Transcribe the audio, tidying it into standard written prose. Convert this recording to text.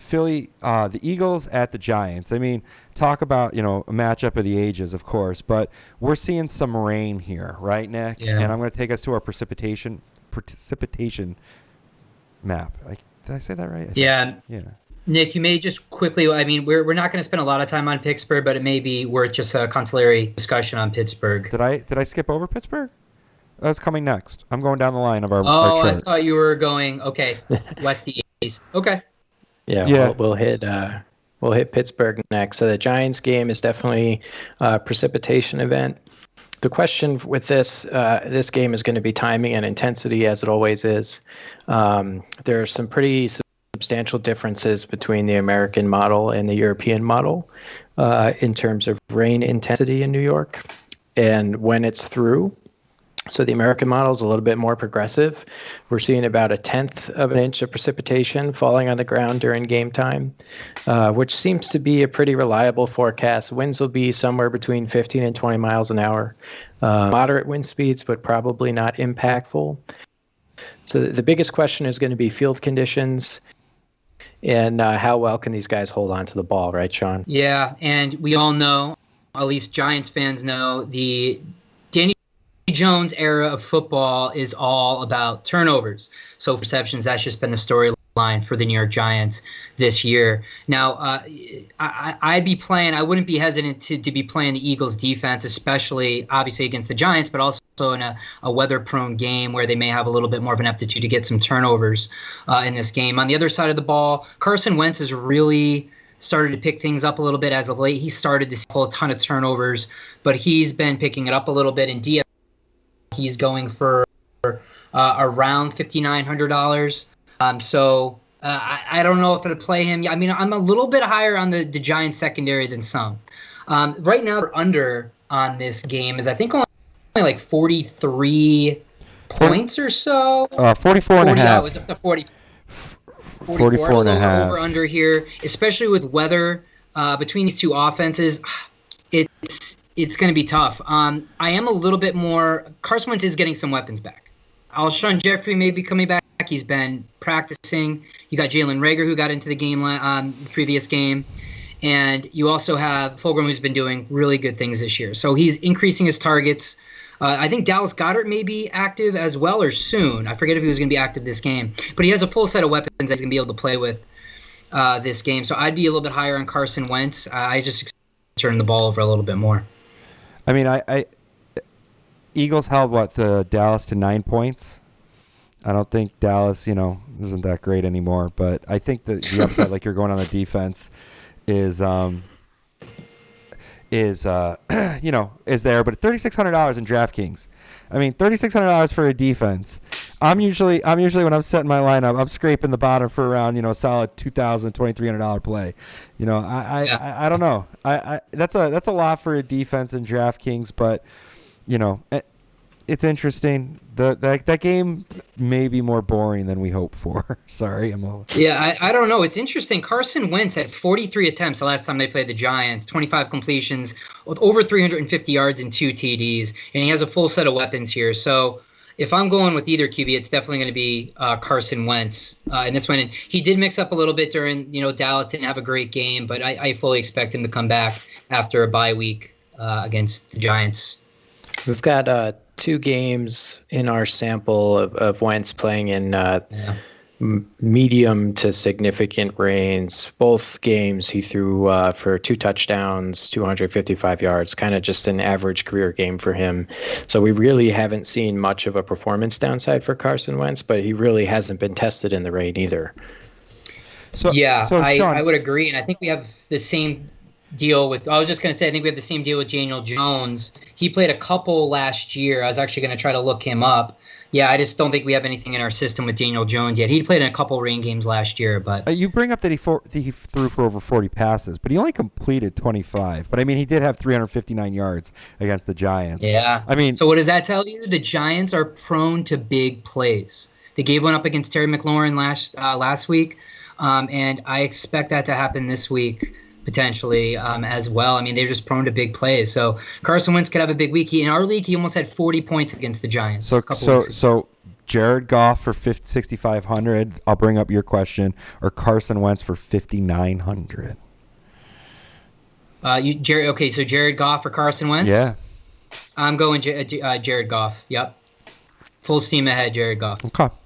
the Eagles at the Giants. I mean, talk about, a matchup of the ages, of course, but we're seeing some rain here, right, Nick? Yeah. And I'm going to take us to our precipitation map. Did I say that right? Yeah. Yeah. Nick, you may just quickly, I mean, we're not going to spend a lot of time on Pittsburgh, but it may be worth just a consolatory discussion on Pittsburgh. Did I skip over Pittsburgh? That's coming next. I'm going down the line of our Oh, chart. I thought you were going, okay, west to east. Okay. Yeah. We'll hit Pittsburgh next. So the Giants game is definitely a precipitation event. The question with this game is going to be timing and intensity, as it always is. There are some pretty substantial differences between the American model and the European model in terms of rain intensity in New York and when it's through. So the American model is a little bit more progressive. We're seeing about 1/10 of an inch of precipitation falling on the ground during game time, which seems to be a pretty reliable forecast. Winds will be somewhere between 15 and 20 miles an hour. Moderate wind speeds, but probably not impactful. So the biggest question is going to be field conditions and how well can these guys hold on to the ball, right, Sean? Yeah, and we all know, at least Giants fans know, the Danny Jones era of football is all about turnovers. So receptions, that's just been the storyline for the New York Giants this year. Now, I wouldn't be hesitant to be playing the Eagles defense, especially obviously against the Giants, but also in a weather-prone game where they may have a little bit more of an aptitude to get some turnovers in this game. On the other side of the ball, Carson Wentz has really started to pick things up a little bit as of late. He started to pull a ton of turnovers, but he's been picking it up a little bit in DFS. He's going for around $5,900. So I don't know if it'll play him. I mean, I'm a little bit higher on the Giants secondary than some. Right now, we're under on this game is I think only like 43 points or so. 44 and a half. It was up to 44 and a half. Over under here, especially with weather between these two offenses. It's going to be tough. I am a little bit more. Carson Wentz is getting some weapons back. Alshon Jeffrey may be coming back. He's been practicing. You got Jalen Reagor, who got into the game the previous game. And you also have Fulgham, who's been doing really good things this year. So he's increasing his targets. I think Dallas Goedert may be active as well or soon. I forget if he was going to be active this game. But he has a full set of weapons that he's going to be able to play with this game. So I'd be a little bit higher on Carson Wentz. I just turn the ball over a little bit more. I mean, Eagles held the Dallas to 9 points. I don't think Dallas, isn't that great anymore. But I think the upside, like you're going on the defense, is there. But $3,600 in DraftKings. I mean, $3,600 for a defense. I'm usually when I'm setting my lineup, I'm scraping the bottom for around a solid $2,000, $2,300 play. I don't know. That's a lot for a defense in DraftKings, but it's interesting. That game may be more boring than we hoped for. Sorry, I don't know. It's interesting. Carson Wentz had 43 attempts the last time they played the Giants, 25 completions, with over 350 yards and 2 TDs, and he has a full set of weapons here. So if I'm going with either QB, it's definitely going to be Carson Wentz in this one. And he did mix up a little bit during, Dallas didn't have a great game, but I fully expect him to come back after a bye week against the Giants. We've got 2 games in our sample of Wentz playing in medium to significant rains. Both games he threw for 2 touchdowns, 255 yards, kind of just an average career game for him. So we really haven't seen much of a performance downside for Carson Wentz, but he really hasn't been tested in the rain either. So Sean, I would agree, and I think we have the same deal with. I was just going to say, I think we have the same deal with Daniel Jones. He played a couple last year. I was actually going to try to look him up. Yeah, I just don't think we have anything in our system with Daniel Jones yet. He played in a couple rain games last year, but you bring up that he threw for over 40 passes, but he only completed 25. But I mean, he did have 359 yards against the Giants. Yeah, I mean, so what does that tell you? The Giants are prone to big plays. They gave one up against Terry McLaurin last week, and I expect that to happen this week. Potentially as well. I mean, they're just prone to big plays. So Carson Wentz could have a big week. In our league, he almost had 40 points against the Giants. So Jared Goff for 6,500. I'll bring up your question, or Carson Wentz for 5,900. Okay, so Jared Goff or Carson Wentz? Yeah. I'm going Jared Goff. Yep. Full steam ahead, Jared Goff. Okay.